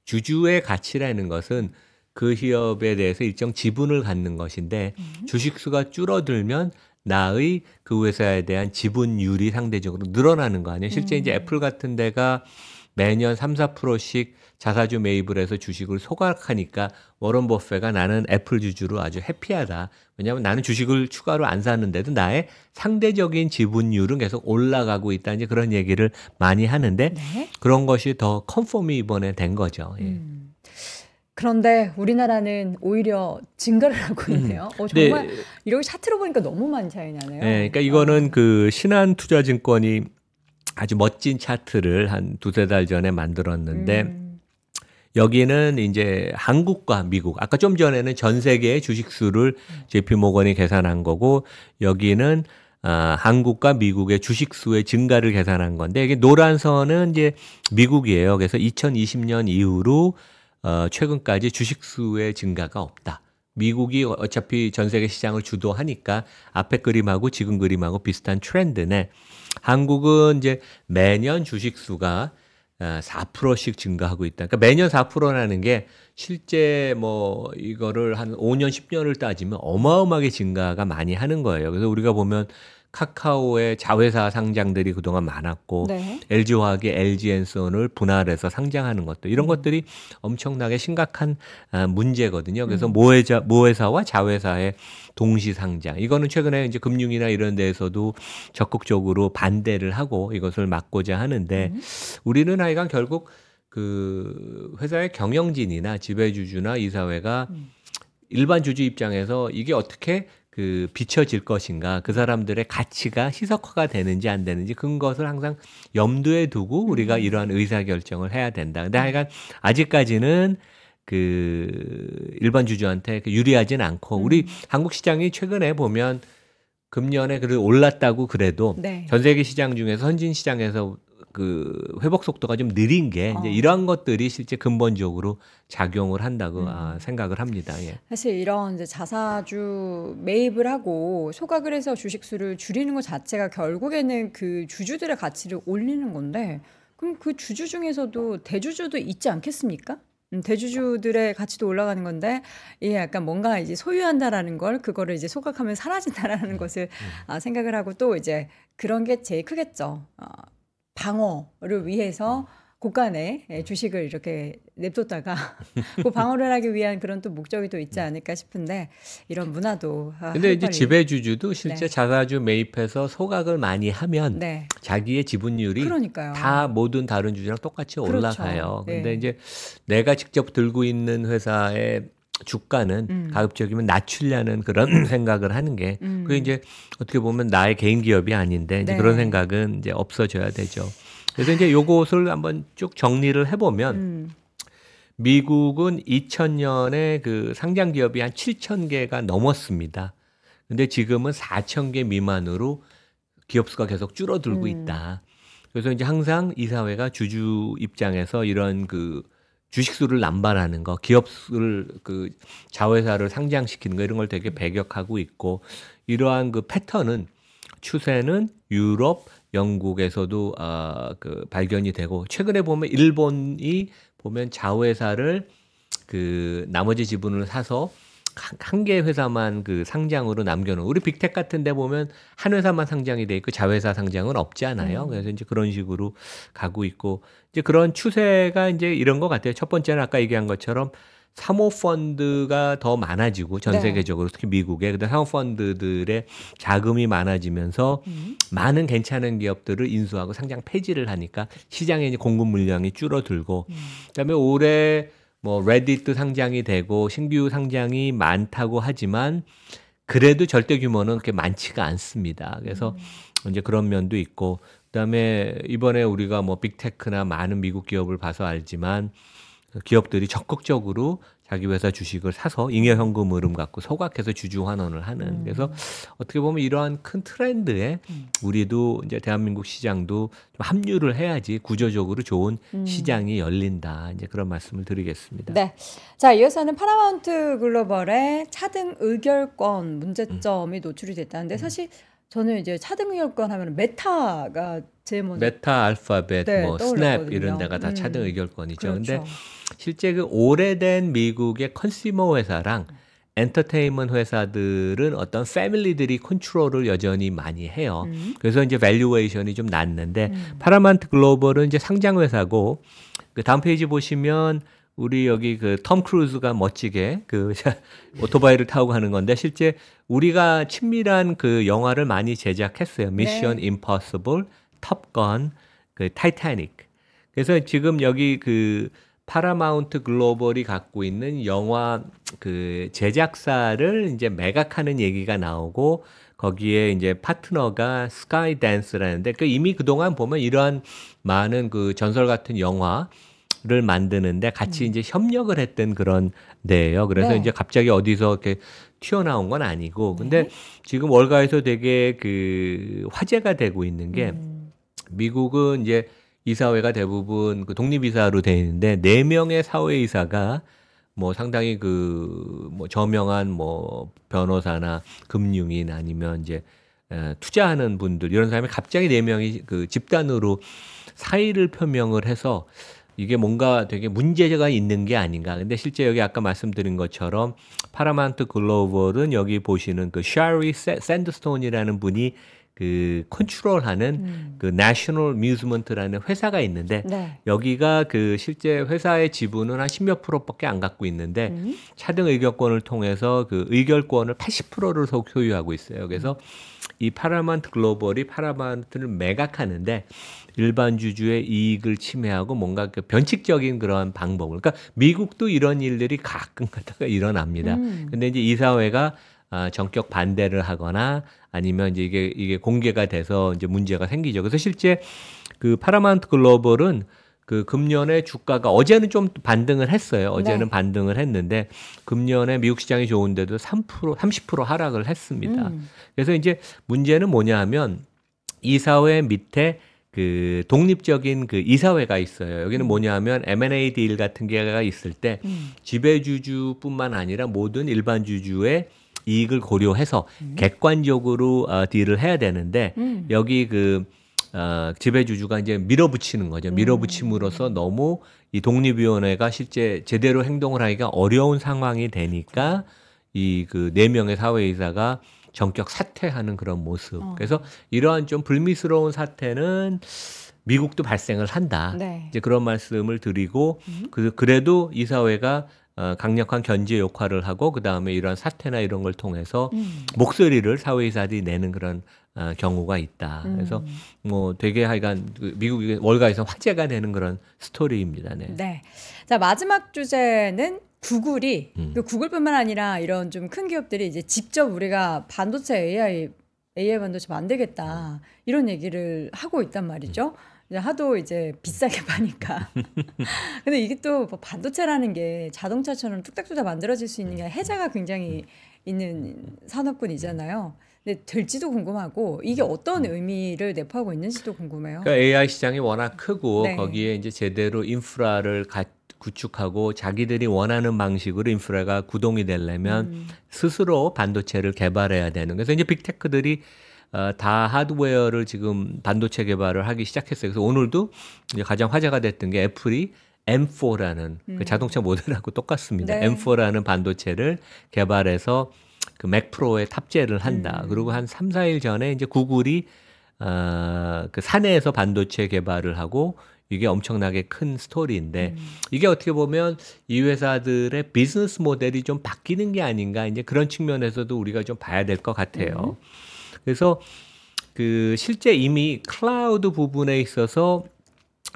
주주의 가치라는 것은 그 기업에 대해서 일정 지분을 갖는 것인데 주식 수가 줄어들면 나의 그 회사에 대한 지분율이 상대적으로 늘어나는 거 아니에요. 실제 이제 애플 같은 데가 매년 3, 4%씩 자사주 매입을 해서 주식을 소각하니까 워런 버핏가 나는 애플 주주로 아주 해피하다. 왜냐하면 나는 주식을 추가로 안 사는데도 나의 상대적인 지분율은 계속 올라가고 있다. 이제 그런 얘기를 많이 하는데 네. 그런 것이 더 컨펌이 이번에 된 거죠. 예. 그런데 우리나라는 오히려 증가를 하고 있네요. 정말 네. 이렇게 차트로 보니까 너무 많이 차이 나네요. 네, 그러니까 이거는 그 신한투자증권이 아주 멋진 차트를 한 두세 달 전에 만들었는데 여기는 이제 한국과 미국, 아까 좀 전에는 전 세계의 주식수를 JP모건이 계산한 거고 여기는 한국과 미국의 주식수의 증가를 계산한 건데 이게 노란 선은 이제 미국이에요. 그래서 2020년 이후로 최근까지 주식수의 증가가 없다. 미국이 어차피 전 세계 시장을 주도하니까 앞에 그림하고 지금 그림하고 비슷한 트렌드네. 한국은 이제 매년 주식수가 4%씩 증가하고 있다. 그러니까 매년 4%라는 게 실제 뭐 이거를 한 5년, 10년을 따지면 어마어마하게 증가가 많이 하는 거예요. 그래서 우리가 보면 카카오의 자회사 상장들이 그동안 많았고 네. LG화학이 LG엔손을 분할해서 상장하는 것도 이런 것들이 엄청나게 심각한 문제거든요. 그래서 모회사와 자회사의 동시 상장 이거는 최근에 이제 금융이나 이런 데에서도 적극적으로 반대를 하고 이것을 막고자 하는데 우리는 하여간 결국 그 회사의 경영진이나 지배주주나 이사회가 일반 주주 입장에서 이게 어떻게 그 비춰질 것인가 그 사람들의 가치가 희석화가 되는지 안 되는지 그런 것을 항상 염두에 두고 우리가 이러한 의사결정을 해야 된다. 근데 하여간 아직까지는 그 일반 주주한테 유리하진 않고 우리 한국 시장이 최근에 보면 금년에 그래도 올랐다고 그래도 네. 전 세계 시장 중에서 선진 시장에서 그 회복 속도가 좀 느린 게 이제 이러한 것들이 실제 근본적으로 작용을 한다고 생각을 합니다. 예. 사실 이런 이제 자사주 매입을 하고 소각을 해서 주식수를 줄이는 것 자체가 결국에는 그 주주들의 가치를 올리는 건데 그럼 그 주주 중에서도 대주주도 있지 않겠습니까? 대주주들의 가치도 올라가는 건데 이게 약간 뭔가 이제 소유한다라는 걸 그거를 이제 소각하면 사라진다라는 것을 생각을 하고 또 이제 그런 게 제일 크겠죠. 방어를 위해서 고간의 주식을 이렇게 냅뒀다가 그 방어를 하기 위한 그런 또 목적이 또 있지 않을까 싶은데 이런 문화도 근데 이제 빨리. 지배주주도 실제 네. 자사주 매입해서 소각을 많이 하면 네. 자기의 지분율이 그러니까요. 다 모든 다른 주주랑 똑같이 그렇죠. 올라가요. 근데 네. 이제 내가 직접 들고 있는 회사의 주가는 가급적이면 낮추려는 그런 생각을 하는 게 그게 이제 어떻게 보면 나의 개인 기업이 아닌데 이제 네. 그런 생각은 이제 없어져야 되죠. 그래서 이제 요것을 한번 쭉 정리를 해보면 미국은 2000년에 그 상장 기업이 한 7,000개가 넘었습니다. 근데 지금은 4,000개 미만으로 기업 수가 계속 줄어들고 있다. 그래서 이제 항상 이사회가 주주 입장에서 이런 그 주식수를 남발하는 거, 기업을 그 자회사를 상장시키는 거 이런 걸 되게 배격하고 있고 이러한 그 패턴은 추세는 유럽, 영국에서도 그 발견이 되고 최근에 보면 일본이 보면 자회사를 그 나머지 지분을 사서 한 개 회사만 그 상장으로 남겨놓은 우리 빅텍 같은데 보면 한 회사만 상장이 돼 있고 자회사 상장은 없잖아요. 그래서 이제 그런 식으로 가고 있고 이제 그런 추세가 이제 이런 것 같아요. 첫 번째는 아까 얘기한 것처럼 사모펀드가 더 많아지고 전 네. 세계적으로 특히 미국에 근데 사모펀드들의 자금이 많아지면서 많은 괜찮은 기업들을 인수하고 상장 폐지를 하니까 시장에 이제 공급 물량이 줄어들고 그다음에 올해 뭐 레딧도 상장이 되고 신규 상장이 많다고 하지만 그래도 절대 규모는 그렇게 많지가 않습니다. 그래서 이제 그런 면도 있고 그다음에 이번에 우리가 뭐 빅테크나 많은 미국 기업을 봐서 알지만 기업들이 적극적으로 자기 회사 주식을 사서 잉여현금 흐름 갖고 소각해서 주주 환원을 하는 그래서 어떻게 보면 이러한 큰 트렌드에 우리도 이제 대한민국 시장도 좀 합류를 해야지 구조적으로 좋은 시장이 열린다 이제 그런 말씀을 드리겠습니다. 네. 자, 이어서는 파라마운트 글로벌의 차등 의결권 문제점이 노출이 됐다는데 사실 저는 이제 차등 의결권 하면 메타가 제일 먼저 메타, 알파벳, 네, 뭐 떠올랐거든요. 스냅 이런 데가 다 차등 의결권이죠. 그렇죠. 근데 실제 그 오래된 미국의 컨슈머 회사랑 엔터테인먼트 회사들은 어떤 패밀리들이 컨트롤을 여전히 많이 해요. 그래서 이제 밸류에이션이 좀 낮는데 파라마운트 글로벌은 이제 상장 회사고 그 다음 페이지 보시면 우리 여기 그 톰 크루즈가 멋지게 그 오토바이를 타고 가는 건데 실제 우리가 친밀한 그 영화를 많이 제작했어요. 미션 임퍼서블, 톱건, 그 타이타닉. 그래서 지금 여기 그 파라마운트 글로벌이 갖고 있는 영화 그 제작사를 이제 매각하는 얘기가 나오고 거기에 이제 파트너가 스카이 댄스라는데 그 이미 그동안 보면 이러한 많은 그 전설 같은 영화를 만드는데 같이 이제 협력을 했던 그런 데예요. 그래서 네. 이제 갑자기 어디서 이렇게 튀어나온 건 아니고 근데 지금 월가에서 되게 그 화제가 되고 있는 게 미국은 이제 이사회가 대부분 그 독립이사로 돼 있는데 4명의 사회이사가 뭐 상당히 그 뭐 저명한 뭐 변호사나 금융인 아니면 이제 투자하는 분들 이런 사람이 갑자기 4명이 그 집단으로 사의를 표명을 해서 이게 뭔가 되게 문제가 있는 게 아닌가. 근데 실제 여기 아까 말씀드린 것처럼 파라마운트 글로벌은 여기 보시는 그 샤리 샌드스톤이라는 분이 그 컨트롤하는 그 내셔널 뮤즈먼트라는 회사가 있는데 네. 여기가 그 실제 회사의 지분은 한 10몇 %밖에 안 갖고 있는데 차등 의결권을 통해서 그 의결권을 80%를 소유하고 있어요. 그래서 이 파라마운트 글로벌이 파라마운트를 매각하는데 일반 주주의 이익을 침해하고 뭔가 그 변칙적인 그런 방법을 그러니까 미국도 이런 일들이 가끔 가다가 일어납니다. 근데 이제 이사회가 전격 반대를 하거나 아니면 이제 이게 공개가 돼서 이제 문제가 생기죠. 그래서 실제 그 파라마운트 글로벌은 그 금년에 주가가 어제는 좀 반등을 했어요. 어제는 네. 반등을 했는데 금년에 미국 시장이 좋은데도 30% 하락을 했습니다. 그래서 이제 문제는 뭐냐 하면 이사회 밑에 그 독립적인 그 이사회가 있어요. 여기는 뭐냐 하면 M&A 딜 같은 게가 있을 때 지배주주뿐만 아니라 모든 일반 주주의 이익을 고려해서 객관적으로 딜을 해야 되는데 여기 그 지배주주가 이제 밀어붙이는 거죠. 밀어붙임으로써 너무 이 독립위원회가 실제 제대로 행동을 하기가 어려운 상황이 되니까 이 그 4명의 사회이사가 전격 사퇴하는 그런 모습. 그래서 이러한 좀 불미스러운 사태는 미국도 발생을 한다. 네. 이제 그런 말씀을 드리고 그래도 이사회가 강력한 견제 역할을 하고 그다음에 이런 사태나 이런 걸 통해서 목소리를 사회이사들이 내는 그런 경우가 있다. 그래서 뭐 되게 하여간 미국 월가에서 화제가 되는 그런 스토리입니다. 네. 네. 자, 마지막 주제는 구글이 그 구글뿐만 아니라 이런 좀 큰 기업들이 이제 직접 우리가 반도체 AI 반도체 만들겠다 이런 얘기를 하고 있단 말이죠. 이제 하도 이제 비싸게 파니까. 근데 이게 또 반도체라는 게 자동차처럼 뚝딱뚝딱 만들어질 수 있는 게 해자가 굉장히 있는 산업군이잖아요. 근데 될지도 궁금하고 이게 어떤 의미를 내포하고 있는지도 궁금해요. 그러니까 AI 시장이 워낙 크고 네. 거기에 이제 제대로 인프라를 구축하고 자기들이 원하는 방식으로 인프라가 구동이 되려면 스스로 반도체를 개발해야 되는. 그래서 이제 빅테크들이 다 하드웨어를 지금 반도체 개발을 하기 시작했어요. 그래서 오늘도 이제 가장 화제가 됐던 게 애플이 M4라는 그 자동차 모델하고 똑같습니다. 네. M4라는 반도체를 개발해서 그 맥 프로에 탑재를 한다. 그리고 한 3, 4일 전에 이제 구글이 그 사내에서 반도체 개발을 하고 이게 엄청나게 큰 스토리인데 이게 어떻게 보면 이 회사들의 비즈니스 모델이 좀 바뀌는 게 아닌가 이제 그런 측면에서도 우리가 좀 봐야 될 것 같아요. 그래서 그 실제 이미 클라우드 부분에 있어서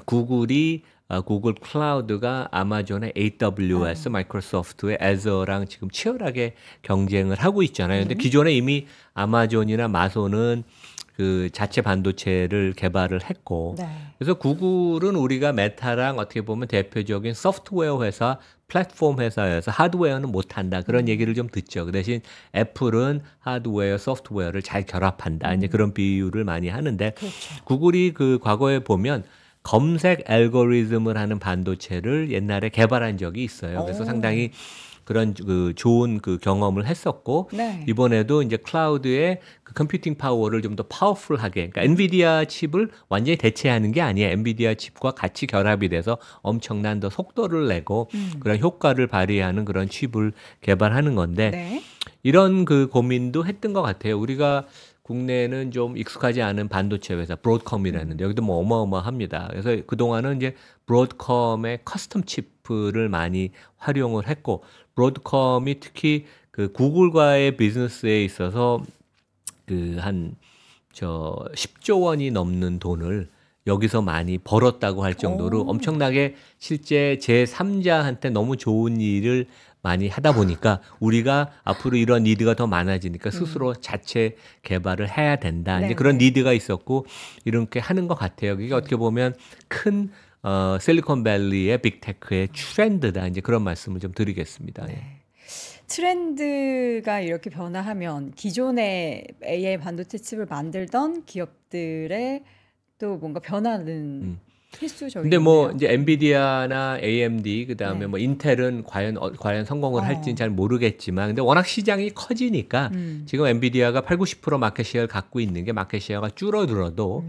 구글이 구글 클라우드가 아마존의 AWS, 마이크로소프트의 Azure랑 지금 치열하게 경쟁을 하고 있잖아요. 근데 기존에 이미 아마존이나 마소는 그 자체 반도체를 개발을 했고 네. 그래서 구글은 우리가 메타랑 어떻게 보면 대표적인 소프트웨어 회사, 플랫폼 회사여서 하드웨어는 못한다 그런 얘기를 좀 듣죠. 그 대신 애플은 하드웨어, 소프트웨어를 잘 결합한다 이제 그런 비유를 많이 하는데 그렇죠. 구글이 그 과거에 보면 검색 알고리즘을 하는 반도체를 옛날에 개발한 적이 있어요. 그래서 상당히 그런 그 좋은 그 경험을 했었고 네. 이번에도 이제 클라우드의 그 컴퓨팅 파워를 좀 더 파워풀하게 그러니까 엔비디아 칩을 완전히 대체하는 게 아니에요. 엔비디아 칩과 같이 결합이 돼서 엄청난 더 속도를 내고 그런 효과를 발휘하는 그런 칩을 개발하는 건데 네. 이런 그 고민도 했던 것 같아요. 우리가 국내에는 좀 익숙하지 않은 반도체 회사 브로드컴이라는데 여기도 뭐 어마어마합니다. 그래서 그동안은 이제 브로드컴의 커스텀 칩을 많이 활용을 했고 브로드컴이 특히 그 구글과의 비즈니스에 있어서 그 한 10조 원이 넘는 돈을 여기서 많이 벌었다고 할 정도로 엄청나게 실제 제3자한테 너무 좋은 일을 많이 하다 보니까 우리가 앞으로 이런 니드가 더 많아지니까 스스로 자체 개발을 해야 된다. 네, 이제 그런 네. 니드가 있었고 이렇게 하는 것 같아요. 이게 어떻게 보면 큰 실리콘밸리의 빅테크의 트렌드다. 이제 그런 말씀을 좀 드리겠습니다. 예. 트렌드가 이렇게 변화하면 기존의 AI 반도체 칩을 만들던 기업들의 또 뭔가 변화는 필수적이네요. 근데 뭐 이제 엔비디아나 AMD 그다음에 네. 뭐 인텔은 과연 성공을 할지는 잘 모르겠지만 근데 워낙 시장이 커지니까 지금 엔비디아가 80-90% 마켓시어를 갖고 있는 게 마켓시어가 줄어들어도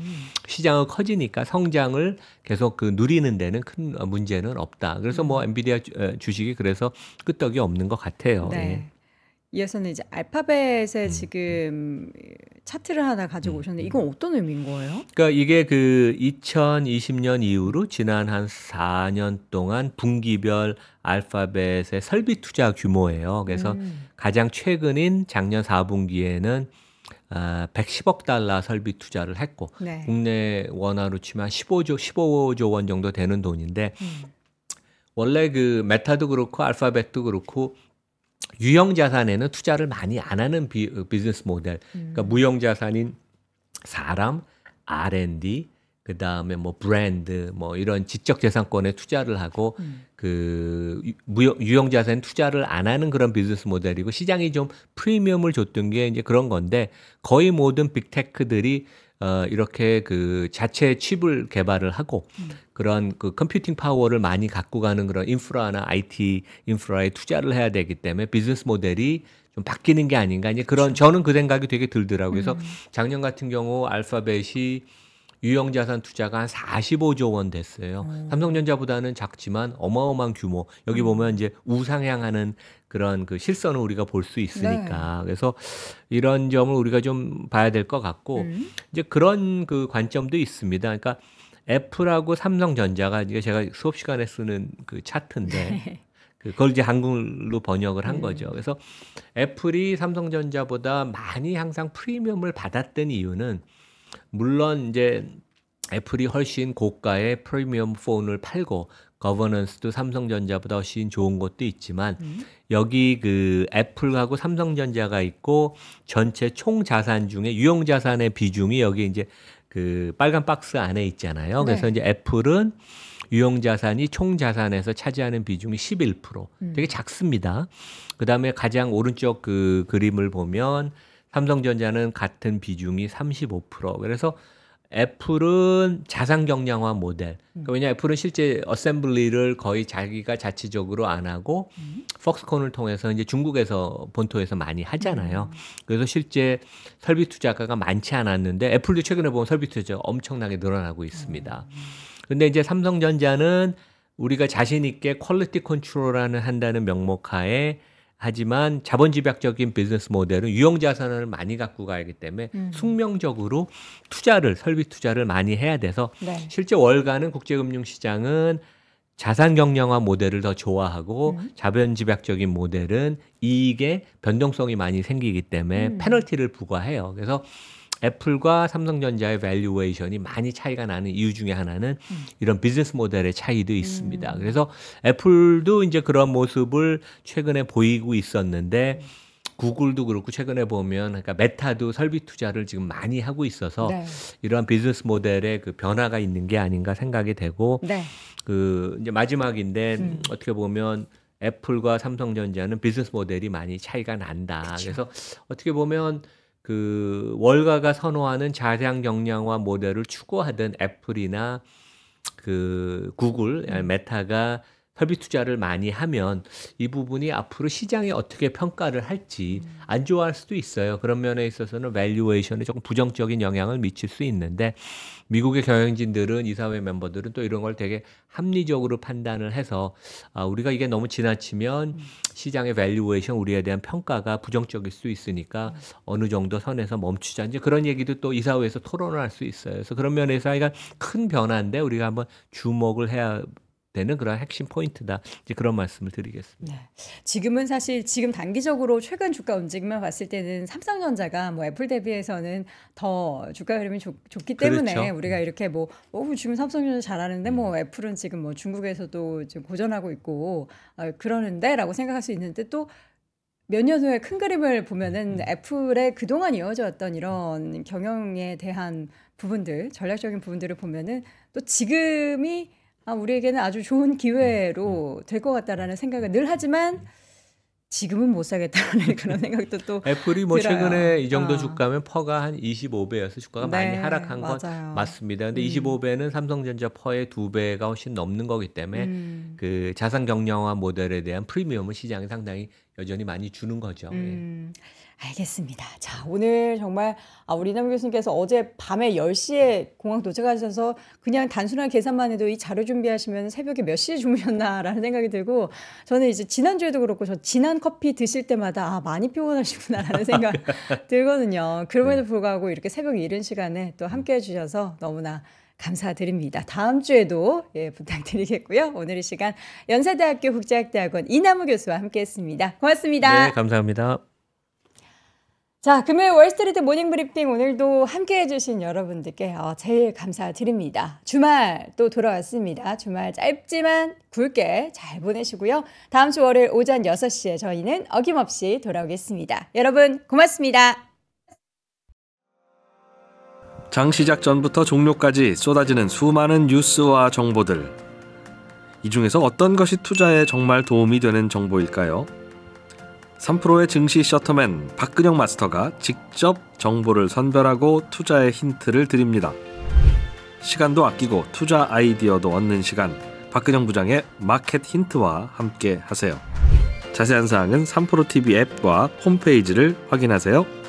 시장은 커지니까 성장을 계속 그 누리는 데는 큰 문제는 없다. 그래서 뭐 엔비디아 주식이 그래서 끄떡이 없는 것 같아요. 네. 예. 이어서는 이제 알파벳의 지금 차트를 하나 가지고 오셨는데 이건 어떤 의미인 거예요? 그러니까 이게 그 2020년 이후로 지난 한 4년 동안 분기별 알파벳의 설비 투자 규모예요. 그래서 가장 최근인 작년 4분기에는 110억 달러 설비 투자를 했고 네. 국내 원화로 치면 15조 원 정도 되는 돈인데 원래 그 메타도 그렇고 알파벳도 그렇고 유형 자산에는 투자를 많이 안 하는 비즈니스 모델. 그러니까 무형 자산인 사람, R&D, 그다음에 뭐 브랜드, 뭐 이런 지적 재산권에 투자를 하고 그 유형 자산 투자를 안 하는 그런 비즈니스 모델이고 시장이 좀 프리미엄을 줬던 게 이제 그런 건데 거의 모든 빅테크들이 이렇게 그 자체 칩을 개발을 하고 그런 그 컴퓨팅 파워를 많이 갖고 가는 그런 인프라나 IT 인프라에 투자를 해야 되기 때문에 비즈니스 모델이 좀 바뀌는 게 아닌가 이제 그런 저는 그 생각이 되게 들더라고요. 그래서 작년 같은 경우 알파벳이 유형자산 투자가 한 45조 원 됐어요. 삼성전자보다는 작지만 어마어마한 규모. 여기 보면 이제 우상향하는 그런 그 실선을 우리가 볼 수 있으니까. 네. 그래서 이런 점을 우리가 좀 봐야 될 것 같고 이제 그런 그 관점도 있습니다. 그러니까 애플하고 삼성전자가 이게 제가 수업 시간에 쓰는 그 차트인데 그걸 이제 한글로 번역을 한 거죠. 그래서 애플이 삼성전자보다 많이 항상 프리미엄을 받았던 이유는 물론 이제 애플이 훨씬 고가의 프리미엄 폰을 팔고 거버넌스도 삼성전자보다 훨씬 좋은 것도 있지만 여기 그 애플하고 삼성전자가 있고 전체 총 자산 중에 유형 자산의 비중이 여기 이제 그 빨간 박스 안에 있잖아요. 그래서 네. 이제 애플은 유형 자산이 총 자산에서 차지하는 비중이 11%. 되게 작습니다. 그다음에 가장 오른쪽 그 그림을 보면 삼성전자는 같은 비중이 35%. 그래서 애플은 자산 경량화 모델. 그러니까 왜냐 애플은 실제 어셈블리를 거의 자기가 자체적으로 안 하고 폭스콘을 통해서 이제 중국에서 본토에서 많이 하잖아요. 그래서 실제 설비 투자가가 많지 않았는데 애플도 최근에 보면 설비 투자가 엄청나게 늘어나고 있습니다. 근데 이제 삼성전자는 우리가 자신 있게 퀄리티 컨트롤을 한다는 명목하에 하지만 자본 집약적인 비즈니스 모델은 유형 자산을 많이 갖고 가기 때문에 숙명적으로 투자를 설비 투자를 많이 해야 돼서 네. 실제 월가는 국제금융시장은 자산 경량화 모델을 더 좋아하고 자본 집약적인 모델은 이익에 변동성이 많이 생기기 때문에 페널티를 부과해요. 그래서 애플과 삼성전자의 밸류에이션이 많이 차이가 나는 이유 중에 하나는 이런 비즈니스 모델의 차이도 있습니다. 그래서 애플도 이제 그런 모습을 최근에 보이고 있었는데 구글도 그렇고 최근에 보면 그러니까 메타도 설비 투자를 지금 많이 하고 있어서 네. 이러한 비즈니스 모델의 그 변화가 있는 게 아닌가 생각이 되고 네. 그 이제 마지막인데 어떻게 보면 애플과 삼성전자는 비즈니스 모델이 많이 차이가 난다. 그쵸. 그래서 어떻게 보면 그 월가가 선호하는 자산 경량화 모델을 추구하던 애플이나 그 구글, 메타가 설비 투자를 많이 하면 이 부분이 앞으로 시장이 어떻게 평가를 할지 안 좋아할 수도 있어요. 그런 면에 있어서는 밸류에이션에 조금 부정적인 영향을 미칠 수 있는데 미국의 경영진들은 이사회 멤버들은 또 이런 걸 되게 합리적으로 판단을 해서 우리가 이게 너무 지나치면 시장의 밸류에이션 우리에 대한 평가가 부정적일 수 있으니까 어느 정도 선에서 멈추자. 이제 그런 얘기도 또 이사회에서 토론을 할 수 있어요. 그래서 그런 면에서 이가 큰 변화인데 우리가 한번 주목을 해야 되는 그런 핵심 포인트다. 이제 그런 말씀을 드리겠습니다. 네. 지금은 사실 지금 단기적으로 최근 주가 움직임만 봤을 때는 삼성전자가 뭐 애플 대비해서는 더 주가 흐름이 좋기 때문에 그렇죠. 우리가 이렇게 뭐 지금 삼성전자 잘하는데 뭐 애플은 지금 뭐 중국에서도 지금 고전하고 있고 그러는데라고 생각할 수 있는데 또 몇 년 후에 큰 그림을 보면은 애플의 그동안 이어져왔던 이런 경영에 대한 부분들, 전략적인 부분들을 보면은 또 지금이 우리에게는 아주 좋은 기회로 될 것 같다라는 생각을 늘 하지만 지금은 못 사겠다라는 그런 생각도 또 애플이 뭐 들어요. 최근에 이 정도 주가면 퍼가 한 25배여서 주가가 네, 많이 하락한 건 맞아요. 맞습니다. 근데 25배는 삼성전자 퍼의 2배가 훨씬 넘는 거기 때문에 그 자산 경량화 모델에 대한 프리미엄을 시장에 상당히 여전히 많이 주는 거죠. 알겠습니다. 자, 오늘 정말 우리 이남우 교수님께서 어제 밤에 10시에 공항 도착하셔서 그냥 단순한 계산만 해도 이 자료 준비하시면 새벽에 몇 시에 주무셨나라는 생각이 들고 저는 이제 지난주에도 그렇고 저 진한 커피 드실 때마다 많이 피곤하시구나라는 생각 들거든요. 그럼에도 불구하고 이렇게 새벽 이른 시간에 또 함께 해주셔서 너무나 감사드립니다. 다음 주에도 부탁드리겠고요. 오늘 이 시간 연세대학교 국제학대학원 이남우 교수와 함께했습니다. 고맙습니다. 네, 감사합니다. 자, 금요일 월스트리트 모닝 브리핑 오늘도 함께해 주신 여러분들께 제일 감사드립니다. 주말 또 돌아왔습니다. 주말 짧지만 굵게 잘 보내시고요. 다음 주 월요일 오전 6시에 저희는 어김없이 돌아오겠습니다. 여러분 고맙습니다. 장 시작 전부터 종료까지 쏟아지는 수많은 뉴스와 정보들. 이 중에서 어떤 것이 투자에 정말 도움이 되는 정보일까요? 3프로의 증시 셔터맨 박근영 마스터가 직접 정보를 선별하고 투자의 힌트를 드립니다. 시간도 아끼고 투자 아이디어도 얻는 시간, 박근영 부장의 마켓 힌트와 함께 하세요. 자세한 사항은 3프로 TV 앱과 홈페이지를 확인하세요.